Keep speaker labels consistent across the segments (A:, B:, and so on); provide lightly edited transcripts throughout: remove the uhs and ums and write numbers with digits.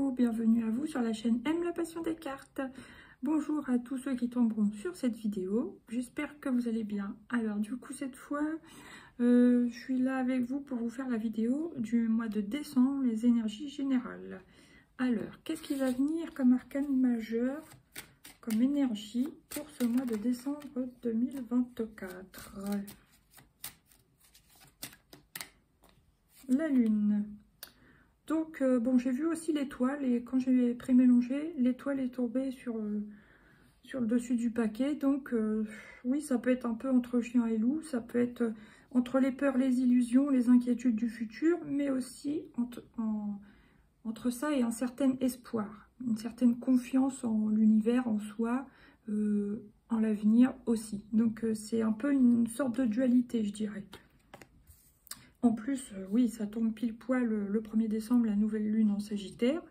A: Hello, bienvenue à vous sur la chaîne Aime la passion des cartes. Bonjour à tous ceux qui tomberont sur cette vidéo, j'espère que vous allez bien. Alors du coup cette fois, je suis là avec vous pour vous faire la vidéo du mois de décembre, les énergies générales. Alors, qu'est-ce qui va venir comme arcane majeur, comme énergie pour ce mois de décembre 2024? La lune. Donc, bon, j'ai vu aussi l'étoile et quand j'ai pré-mélangé, l'étoile est tombée sur le dessus du paquet. Donc, oui, ça peut être un peu entre chien et loup, ça peut être entre les peurs, les illusions, les inquiétudes du futur, mais aussi entre ça et un certain espoir, une certaine confiance en l'univers, en soi, en l'avenir aussi. Donc, c'est un peu une sorte de dualité, je dirais. En plus, oui, ça tombe pile poil le 1er décembre, la nouvelle lune en Sagittaire.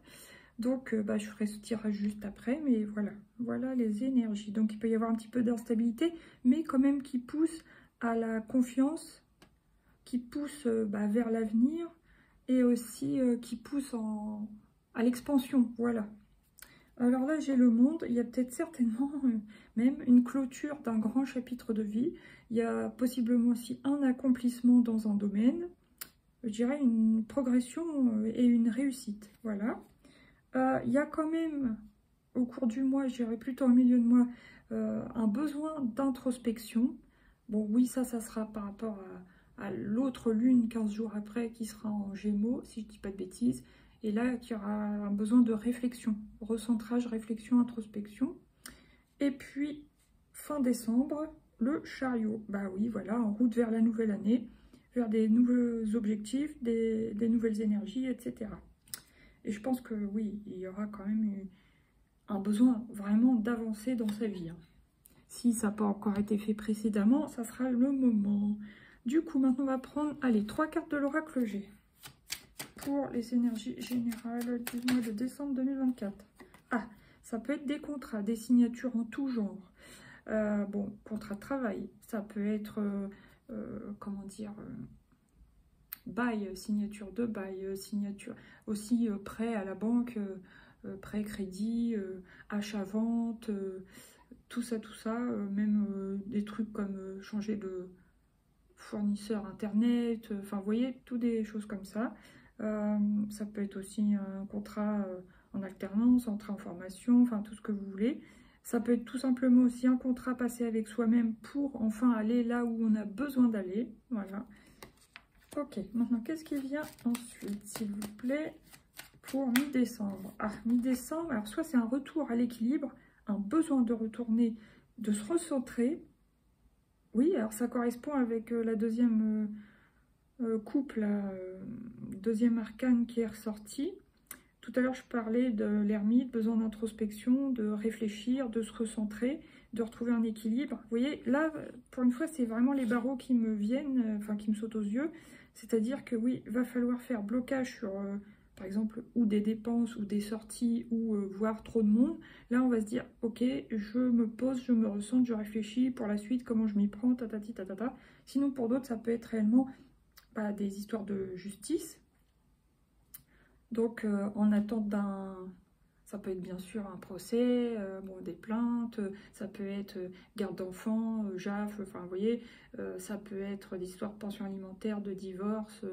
A: Donc, je ferai ce tirage juste après. Mais voilà, voilà les énergies. Donc, il peut y avoir un petit peu d'instabilité, mais quand même qui pousse à la confiance, qui pousse vers l'avenir et aussi qui pousse à l'expansion. Voilà. Alors là, j'ai le monde. Il y a peut-être certainement même une clôture d'un grand chapitre de vie. Il y a possiblement aussi un accomplissement dans un domaine. Je dirais une progression et une réussite. Voilà. Il y a quand même, au cours du mois, je dirais plutôt au milieu de mois, un besoin d'introspection. Bon, oui, ça sera par rapport à l'autre lune 15 jours après qui sera en Gémeaux, si je ne dis pas de bêtises. Et là, il y aura un besoin de réflexion, recentrage, réflexion, introspection. Et puis, fin décembre, le chariot. Bah oui, voilà, en route vers la nouvelle année, vers des nouveaux objectifs, des nouvelles énergies, etc. Et je pense que oui, il y aura quand même un besoin vraiment d'avancer dans sa vie. Si ça n'a pas encore été fait précédemment, ça sera le moment. Du coup, maintenant, on va prendre, allez, 3 cartes de l'oracle G pour les énergies générales du mois de décembre 2024. Ah, ça peut être des contrats, des signatures en tout genre. Bon, contrat de travail, ça peut être, comment dire, bail, signature de bail, signature aussi prêt à la banque, prêt crédit, achat-vente, tout ça, même des trucs comme changer de fournisseur internet, enfin vous voyez, tout des choses comme ça. Ça peut être aussi un contrat en alternance, entrée en formation, enfin tout ce que vous voulez. Ça peut être tout simplement aussi un contrat passé avec soi-même pour enfin aller là où on a besoin d'aller. Voilà. Ok, maintenant qu'est-ce qui vient ensuite, s'il vous plaît, pour mi-décembre? Ah, mi-décembre, alors soit c'est un retour à l'équilibre, un besoin de retourner, de se recentrer. Oui, alors ça correspond avec la deuxième coupe, la deuxième arcane qui est ressortie. Tout à l'heure, je parlais de l'ermite, besoin d'introspection, de réfléchir, de se recentrer, de retrouver un équilibre. Vous voyez, là, pour une fois, c'est vraiment les barreaux qui me viennent, enfin, qui me sautent aux yeux. C'est-à-dire que oui, il va falloir faire blocage sur, par exemple, ou des dépenses, ou des sorties, ou voir trop de monde. Là, on va se dire, ok, je me pose, je me ressente, je réfléchis pour la suite, comment je m'y prends, tatati, tatata. Sinon, pour d'autres, ça peut être réellement des histoires de justice. Donc, en attente d'un... Ça peut être bien sûr un procès, bon, des plaintes, ça peut être garde d'enfants, JAF, enfin vous voyez, ça peut être des histoires de pension alimentaire, de divorce,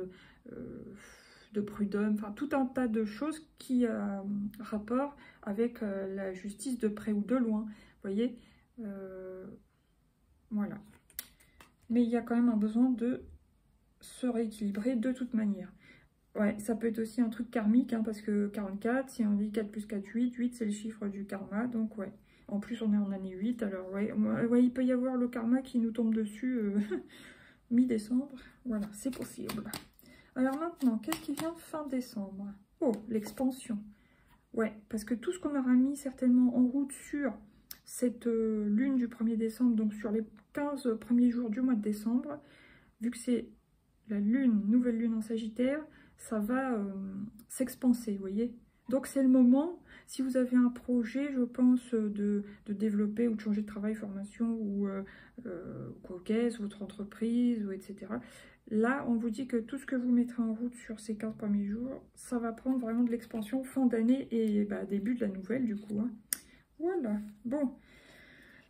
A: de prud'homme, enfin tout un tas de choses qui ont rapport avec la justice de près ou de loin, vous voyez, voilà. Mais il y a quand même un besoin de se rééquilibrer de toute manière. Ouais, ça peut être aussi un truc karmique, hein, parce que 44, si on dit 4 plus 4, 8, 8 c'est le chiffre du karma, donc ouais. En plus, on est en année 8, alors ouais, il peut y avoir le karma qui nous tombe dessus mi-décembre. Voilà, c'est possible. Alors maintenant, qu'est-ce qui vient fin décembre? Oh, l'expansion. Ouais, parce que tout ce qu'on aura mis certainement en route sur cette lune du 1er décembre, donc sur les 15 premiers jours du mois de décembre, vu que c'est la lune, nouvelle lune en Sagittaire, ça va s'expanser, vous voyez. Donc c'est le moment, si vous avez un projet, je pense, de développer ou de changer de travail, formation ou caisse, votre entreprise, ou etc. Là, on vous dit que tout ce que vous mettrez en route sur ces 15 premiers jours, ça va prendre vraiment de l'expansion fin d'année et bah, début de la nouvelle du coup. Hein. Voilà, bon.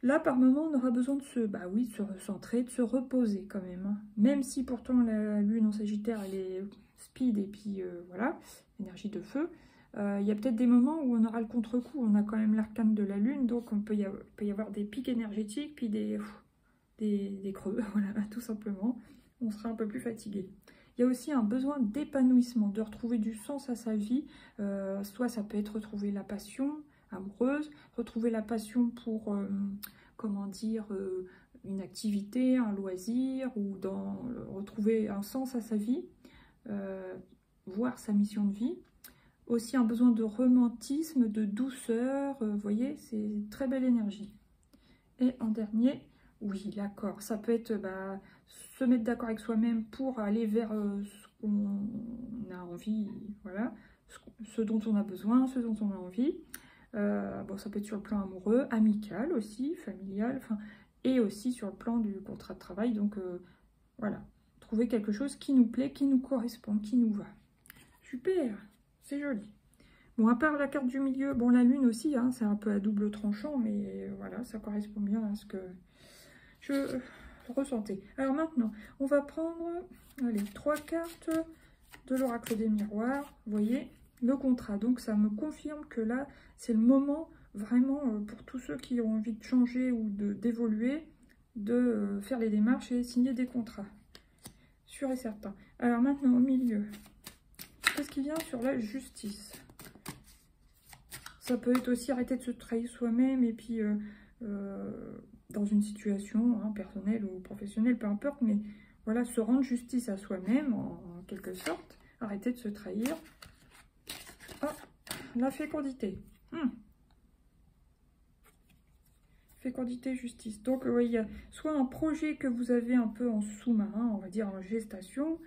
A: Là, par moment, on aura besoin de bah oui, de se recentrer, de se reposer quand même. Hein. Même si pourtant la lune en Sagittaire, elle est speed et puis voilà, énergie de feu. Il y a peut-être des moments où on aura le contre-coup. On a quand même l'arcane de la lune, donc on peut y avoir des pics énergétiques, puis des creux, voilà, tout simplement. On sera un peu plus fatigué. Il y a aussi un besoin d'épanouissement, de retrouver du sens à sa vie. Soit ça peut être retrouver la passion amoureuse, retrouver la passion pour, comment dire, une activité, un loisir, ou retrouver un sens à sa vie, voir sa mission de vie. Aussi un besoin de romantisme, de douceur, vous voyez, c'est une très belle énergie. Et en dernier, oui, l'accord. Ça peut être bah, se mettre d'accord avec soi-même pour aller vers ce qu'on a envie, voilà, ce dont on a besoin, ce dont on a envie. Bon, ça peut être sur le plan amoureux, amical aussi, familial, et aussi sur le plan du contrat de travail. Donc voilà, trouver quelque chose qui nous plaît, qui nous correspond, qui nous va. Super, c'est joli. Bon, à part la carte du milieu, bon, la lune aussi, hein, c'est un peu à double tranchant, mais voilà, ça correspond bien à ce que je ressentais. Alors maintenant, on va prendre, allez, 3 cartes de l'oracle des miroirs, vous voyez, le contrat. Donc ça me confirme que là, c'est le moment vraiment pour tous ceux qui ont envie de changer ou d'évoluer, de faire les démarches et signer des contrats. Sûr et certain. Alors maintenant, au milieu, qu'est-ce qui vient sur la justice? Ça peut être aussi arrêter de se trahir soi-même et puis dans une situation hein, personnelle ou professionnelle, peu importe, mais voilà, se rendre justice à soi-même en quelque sorte, arrêter de se trahir. Ah, la fécondité. Fécondité, justice. Donc, oui, il y a soit un projet que vous avez un peu en sous-marin, on va dire en gestation,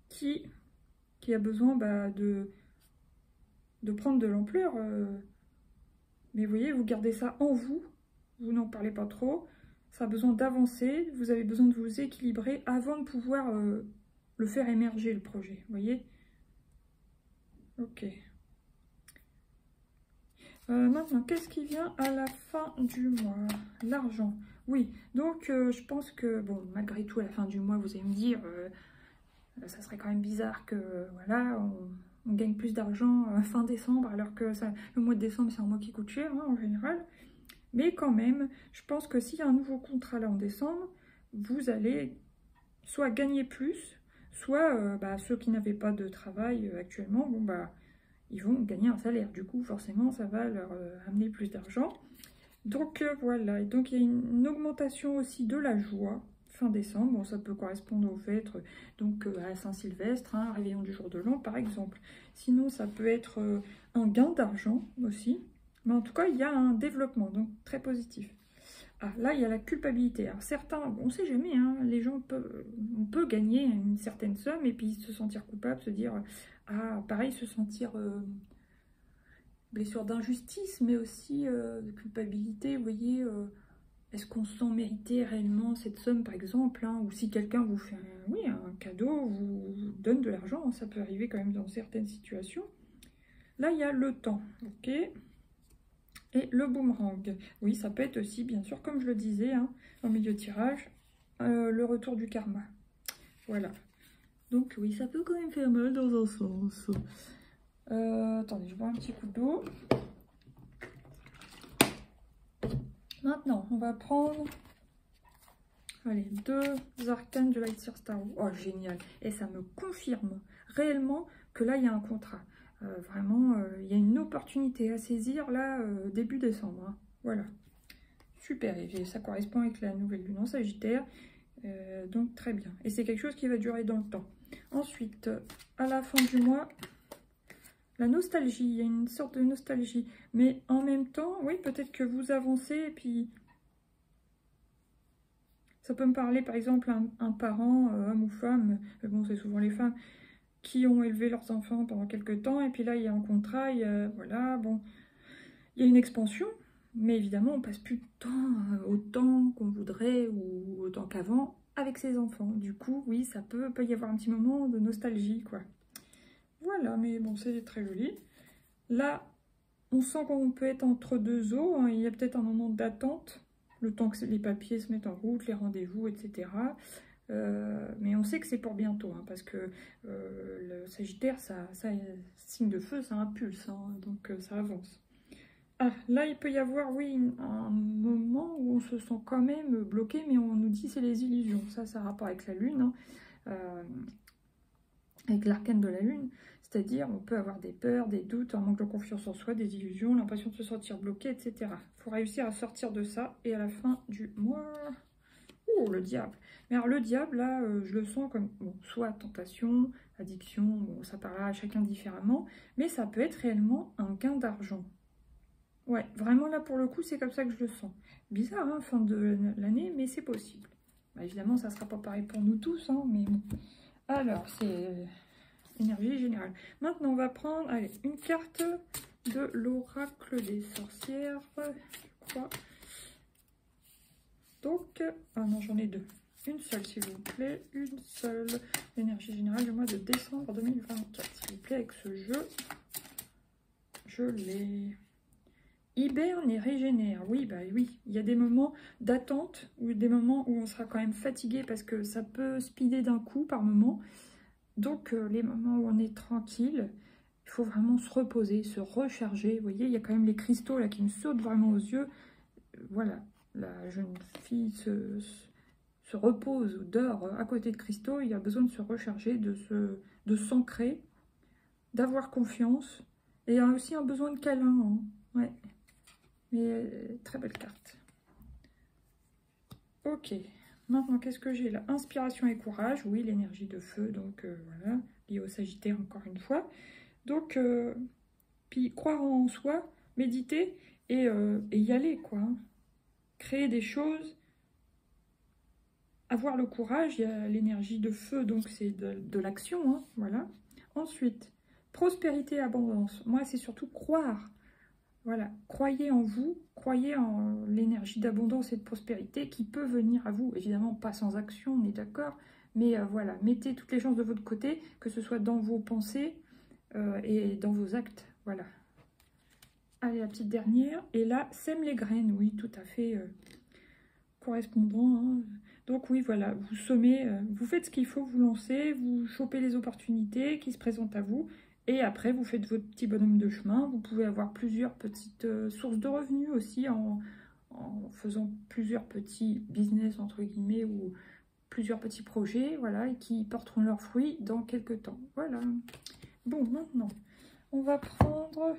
A: qui a besoin bah, de prendre de l'ampleur. Mais vous voyez, vous gardez ça en vous, vous n'en parlez pas trop. Ça a besoin d'avancer, vous avez besoin de vous équilibrer avant de pouvoir le faire émerger, le projet. Vous voyez? Ok. Maintenant, qu'est-ce qui vient à la fin du mois? L'argent. Oui, donc je pense que, bon, malgré tout, à la fin du mois, vous allez me dire, ça serait quand même bizarre que, voilà, on gagne plus d'argent fin décembre, alors que le mois de décembre, c'est un mois qui coûte cher, hein, en général. Mais quand même, je pense que s'il y a un nouveau contrat là en décembre, vous allez soit gagner plus, soit bah, ceux qui n'avaient pas de travail actuellement, bon, bah, ils vont gagner un salaire. Du coup, forcément, ça va leur amener plus d'argent. Donc voilà, et donc il y a une augmentation aussi de la joie fin décembre. Bon, ça peut correspondre au fait, donc à Saint-Sylvestre, hein, réveillon du jour de l'an par exemple. Sinon, ça peut être un gain d'argent aussi. Mais en tout cas, il y a un développement, donc très positif. Ah, là, il y a la culpabilité. Alors certains, on ne sait jamais, hein, les gens on peut gagner une certaine somme et puis se sentir coupable, se dire, ah, pareil, se sentir blessure d'injustice, mais aussi de culpabilité, vous voyez, est-ce qu'on sent mériter réellement cette somme, par exemple, hein, ou si quelqu'un vous fait oui, un cadeau, vous donne de l'argent, hein, ça peut arriver quand même dans certaines situations. Là, il y a le temps, ok. Et le boomerang, oui, ça peut être aussi, bien sûr, comme je le disais, hein, en milieu de tirage, le retour du karma. Voilà. Donc oui, ça peut quand même faire mal dans un sens. Attendez, je bois un petit coup d'eau. Maintenant, on va prendre, allez, 2 arcanes du Light Seer Tarot. Oh, génial. Et ça me confirme réellement que là, il y a un contrat. Vraiment, il y a une opportunité à saisir là, début décembre. Hein. Voilà. Super, et ça correspond avec la nouvelle lune en Sagittaire. Donc très bien. Et c'est quelque chose qui va durer dans le temps. Ensuite, à la fin du mois, la nostalgie. Il y a une sorte de nostalgie. Mais en même temps, oui, peut-être que vous avancez et puis... Ça peut me parler, par exemple, un parent, homme ou femme, mais bon, c'est souvent les femmes, qui ont élevé leurs enfants pendant quelques temps, et puis là, il y a un contrat, voilà, bon, il y a une expansion, mais évidemment, on passe plus de temps autant qu'on voudrait, ou autant qu'avant, avec ses enfants. Du coup, oui, ça peut y avoir un petit moment de nostalgie, quoi. Voilà, mais bon, c'est très joli. Là, on sent qu'on peut être entre deux eaux, hein. Il y a peut-être un moment d'attente, le temps que les papiers se mettent en route, les rendez-vous, etc. Mais on sait que c'est pour bientôt, hein, parce que le Sagittaire, signe de feu, ça impulse, hein, donc ça avance. Ah, là, il peut y avoir, oui, un moment où on se sent quand même bloqué, mais on nous dit c'est les illusions. Ça a rapport avec la Lune, hein, avec l'arcane de la Lune. C'est-à-dire, on peut avoir des peurs, des doutes, un manque de confiance en soi, des illusions, l'impression de se sentir bloqué, etc. Il faut réussir à sortir de ça. Et à la fin du mois... Oh, le diable. Mais alors, le diable, là, je le sens comme, bon, soit tentation, addiction, bon, ça parlera à chacun différemment, mais ça peut être réellement un gain d'argent. Ouais, vraiment, là, pour le coup, c'est comme ça que je le sens. Bizarre, hein, fin de l'année, mais c'est possible. Bah, évidemment, ça ne sera pas pareil pour nous tous, hein, mais bon. Alors, c'est énergie générale. Maintenant, on va prendre, allez, une carte de l'oracle des sorcières, je crois. Donc, ah non, j'en ai deux. Une seule, s'il vous plaît. Une seule. L'énergie générale du mois de décembre 2024. S'il vous plaît, avec ce jeu. Je l'ai. Hiberne et régénère. Oui, bah oui. Il y a des moments d'attente ou des moments où on sera quand même fatigué parce que ça peut speeder d'un coup par moment. Donc, les moments où on est tranquille, il faut vraiment se reposer, se recharger. Vous voyez, il y a quand même les cristaux là qui me sautent vraiment aux yeux. Voilà. La jeune fille se repose ou dort à côté de cristaux, il y a besoin de se recharger, de s'ancrer, d'avoir confiance. Et il y a aussi un besoin de câlin. Hein. Ouais. Mais très belle carte. Ok. Maintenant, qu'est-ce que j'ai là? Inspiration et courage. Oui, l'énergie de feu, donc voilà, liée au Sagittaire encore une fois. Donc, puis croire en soi, méditer et y aller, quoi. Hein. Créer des choses, avoir le courage, il y a l'énergie de feu, donc c'est de l'action, hein, voilà. Ensuite, prospérité et abondance. Moi, c'est surtout croire. Voilà, croyez en vous, croyez en l'énergie d'abondance et de prospérité qui peut venir à vous. Évidemment, pas sans action, on est d'accord, mais voilà, mettez toutes les chances de votre côté, que ce soit dans vos pensées et dans vos actes, voilà. Allez, la petite dernière, et là, sème les graines, oui, tout à fait correspondant, hein. Donc oui, voilà, vous semez, vous faites ce qu'il faut, vous lancez, vous chopez les opportunités qui se présentent à vous, et après vous faites votre petit bonhomme de chemin. Vous pouvez avoir plusieurs petites sources de revenus aussi en faisant plusieurs petits business, entre guillemets, ou plusieurs petits projets, voilà, et qui porteront leurs fruits dans quelques temps. Voilà. Bon, maintenant, on va prendre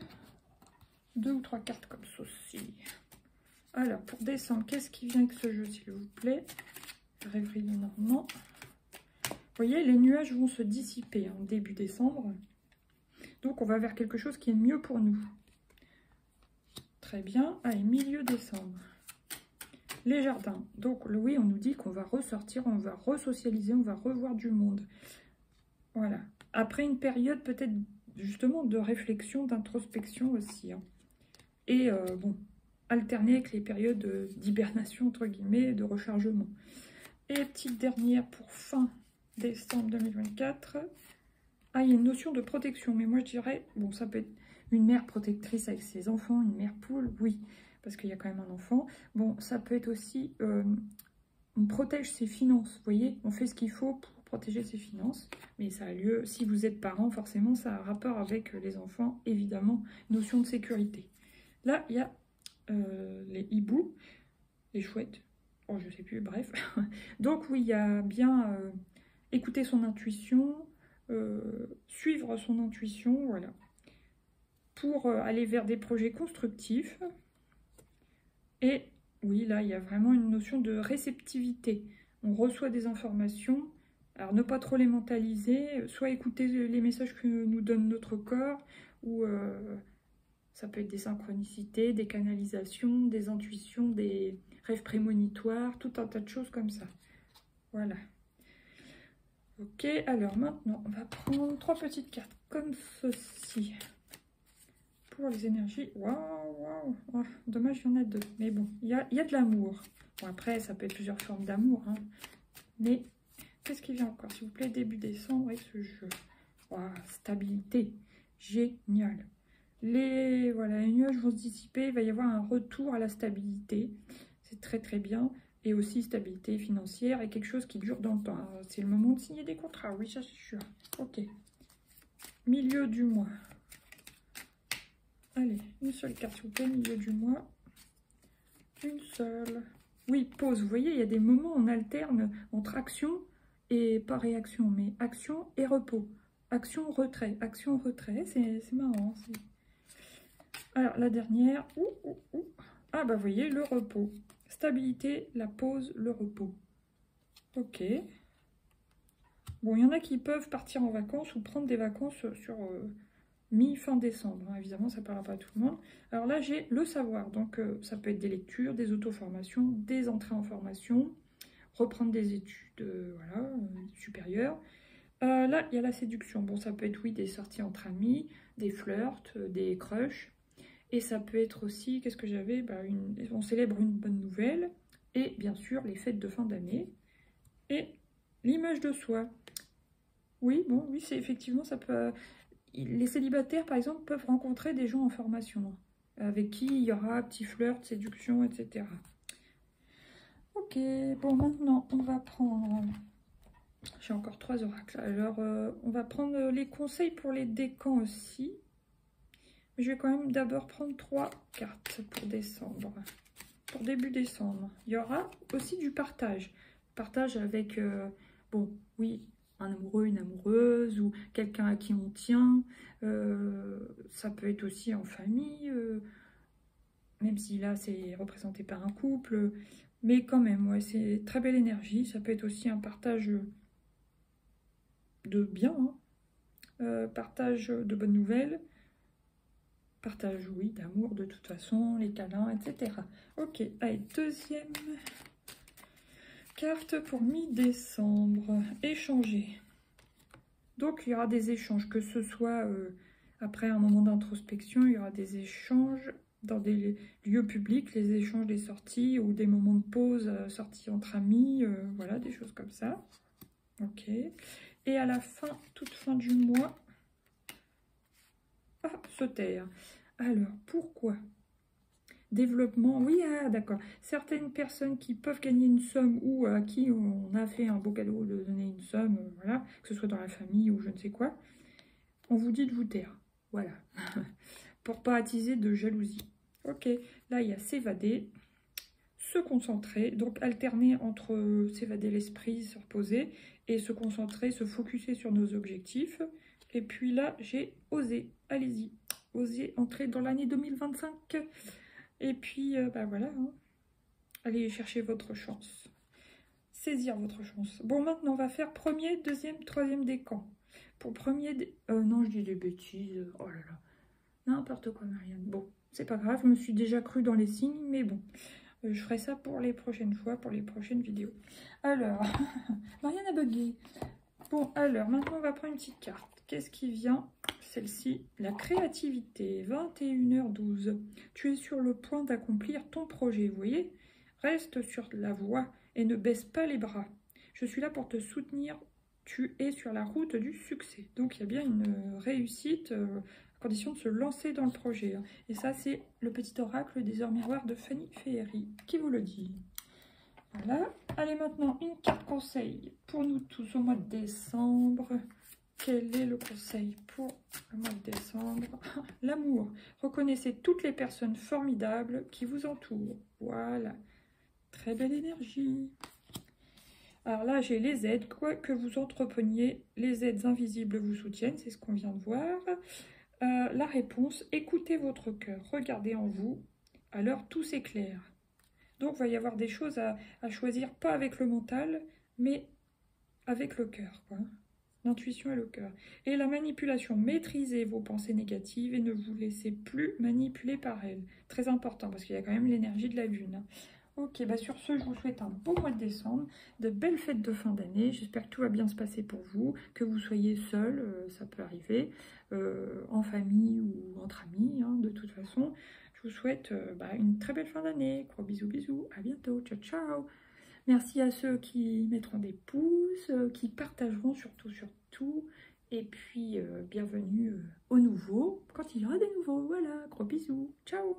A: 2 ou 3 cartes comme ceci. Alors, pour décembre, qu'est-ce qui vient avec ce jeu, s'il vous plaît? Rêverie de Normand. Vous voyez, les nuages vont se dissiper en début décembre. Donc, on va vers quelque chose qui est mieux pour nous. Très bien. Allez, milieu décembre. Les jardins. Donc, oui, on nous dit qu'on va ressortir, on va resocialiser, on va revoir du monde. Voilà. Après une période peut-être justement de réflexion, d'introspection aussi. Hein. Et bon, alterner avec les périodes d'hibernation, entre guillemets, de rechargement. Et petite dernière pour fin décembre 2024. Ah, il y a une notion de protection, mais moi je dirais, bon, ça peut être une mère protectrice avec ses enfants, une mère poule, oui, parce qu'il y a quand même un enfant. Bon, ça peut être aussi, on protège ses finances, vous voyez, on fait ce qu'il faut pour protéger ses finances, mais ça a lieu, si vous êtes parent, forcément, ça a un rapport avec les enfants, évidemment, notion de sécurité. Là, il y a les hiboux, les chouettes, oh, je sais plus, bref. Donc oui, il y a bien écouter son intuition, suivre son intuition, voilà, pour aller vers des projets constructifs. Et oui, là, il y a vraiment une notion de réceptivité. On reçoit des informations, alors ne pas trop les mentaliser, soit écouter les messages que nous donne notre corps, ou ça peut être des synchronicités, des canalisations, des intuitions, des rêves prémonitoires, tout un tas de choses comme ça. Voilà. Ok, alors maintenant, on va prendre 3 petites cartes comme ceci. Pour les énergies, waouh, oh, dommage, il y en a 2. Mais bon, il y a de l'amour. Bon, après, ça peut être plusieurs formes d'amour. Hein. Mais qu'est-ce qui vient encore, s'il vous plaît, début décembre avec ce jeu? Wow, stabilité, génial. Les nuages vont se dissiper, il va y avoir un retour à la stabilité. C'est très très bien. Et aussi stabilité financière et quelque chose qui dure dans le temps. C'est le moment de signer des contrats, oui, ça c'est sûr. Ok. Milieu du mois. Allez, une seule carte, s'il vous plaît, milieu du mois. Une seule. Oui, pause. Vous voyez, il y a des moments où on alterne entre action et pas réaction, mais action et repos. Action, retrait. Action, retrait. C'est marrant. Alors, la dernière. Ah, bah, vous voyez, le repos. Stabilité, la pause, le repos. Ok. Bon, il y en a qui peuvent partir en vacances ou prendre des vacances sur mi-fin décembre. Hein. Évidemment, ça ne parlera pas à tout le monde. Alors là, j'ai le savoir. Donc, ça peut être des lectures, des auto-formations, des entrées en formation, reprendre des études supérieures. Là, il y a la séduction. Bon, ça peut être, oui, des sorties entre amis, des flirts, des crushs. Et ça peut être aussi, qu'est-ce que j'avais, on célèbre une bonne nouvelle. Et bien sûr, les fêtes de fin d'année. Et l'image de soi. Oui, bon, oui, c'est effectivement, ça peut... Les célibataires, par exemple, peuvent rencontrer des gens en formation, avec qui il y aura petit flirt, séduction, etc. Ok, bon, maintenant, on va prendre... J'ai encore 3 oracles. Alors, on va prendre les conseils pour les décans aussi. Mais je vais quand même d'abord prendre 3 cartes pour décembre. Pour début décembre. Il y aura aussi du partage. Partage avec, bon, oui, un amoureux, une amoureuse, ou quelqu'un à qui on tient. Ça peut être aussi en famille, même si là, c'est représenté par un couple. Mais quand même, ouais, c'est très belle énergie. Ça peut être aussi un partage de bien, hein. Partage de bonnes nouvelles. Partage, oui, d'amour de toute façon, les câlins, etc. Ok, allez, deuxième carte pour mi-décembre. Échanger. Donc, il y aura des échanges, que ce soit après un moment d'introspection, il y aura des échanges dans des lieux publics, les échanges des sorties ou des moments de pause, sorties entre amis, voilà, des choses comme ça. Ok. Et à la fin, toute fin du mois, se taire. Alors, pourquoi? Développement, oui, d'accord. Certaines personnes qui peuvent gagner une somme ou à qui on a fait un beau cadeau de donner une somme, voilà, que ce soit dans la famille ou je ne sais quoi, on vous dit de vous taire. Voilà. Pour pas attiser de jalousie. Ok, là il y a s'évader, se concentrer, donc alterner entre s'évader l'esprit, se reposer, et se concentrer, se focuser sur nos objectifs. Et puis là, j'ai osé, allez-y, osez entrer dans l'année 2025. Et puis, voilà, hein. Allez chercher votre chance. Saisir votre chance. Bon, maintenant, on va faire premier, deuxième, troisième décan. Pour premier... non, je dis des bêtises. Oh là là. N'importe quoi, Marianne. Bon, c'est pas grave, je me suis déjà crue dans les signes, mais bon. Je ferai ça pour les prochaines fois, pour les prochaines vidéos. Alors, Marianne a bugué. Bon, alors, maintenant, on va prendre une petite carte. Qu'est-ce qui vient? Celle-ci, la créativité, 21h12. Tu es sur le point d'accomplir ton projet, vous voyez? Reste sur la voie et ne baisse pas les bras. Je suis là pour te soutenir. Tu es sur la route du succès. Donc, il y a bien une réussite, à condition de se lancer dans le projet. Et ça, c'est le petit oracle des heures miroirs de Fanny Féery qui vous le dit. Voilà. Allez, maintenant, une carte conseil pour nous tous au mois de décembre. Quel est le conseil pour le mois de décembre? L'amour. Reconnaissez toutes les personnes formidables qui vous entourent. Voilà. Très belle énergie. Alors là, j'ai les aides. Quoi que vous entrepreniez, les aides invisibles vous soutiennent. C'est ce qu'on vient de voir. La réponse, écoutez votre cœur. Regardez en vous. Alors, tout s'éclaire. Donc, il va y avoir des choses à choisir, pas avec le mental, mais avec le cœur, quoi. L'intuition et le cœur. Et la manipulation, maîtrisez vos pensées négatives et ne vous laissez plus manipuler par elles. Très important, parce qu'il y a quand même l'énergie de la lune. Ok, bah sur ce, je vous souhaite un beau mois de décembre, de belles fêtes de fin d'année. J'espère que tout va bien se passer pour vous, que vous soyez seul, ça peut arriver, en famille ou entre amis, hein, de toute façon. Je vous souhaite une très belle fin d'année. Gros bisous, bisous. À bientôt. Ciao, ciao. Merci à ceux qui mettront des pouces, qui partageront surtout. Et puis, bienvenue aux nouveaux, quand il y aura des nouveaux. Voilà, gros bisous. Ciao!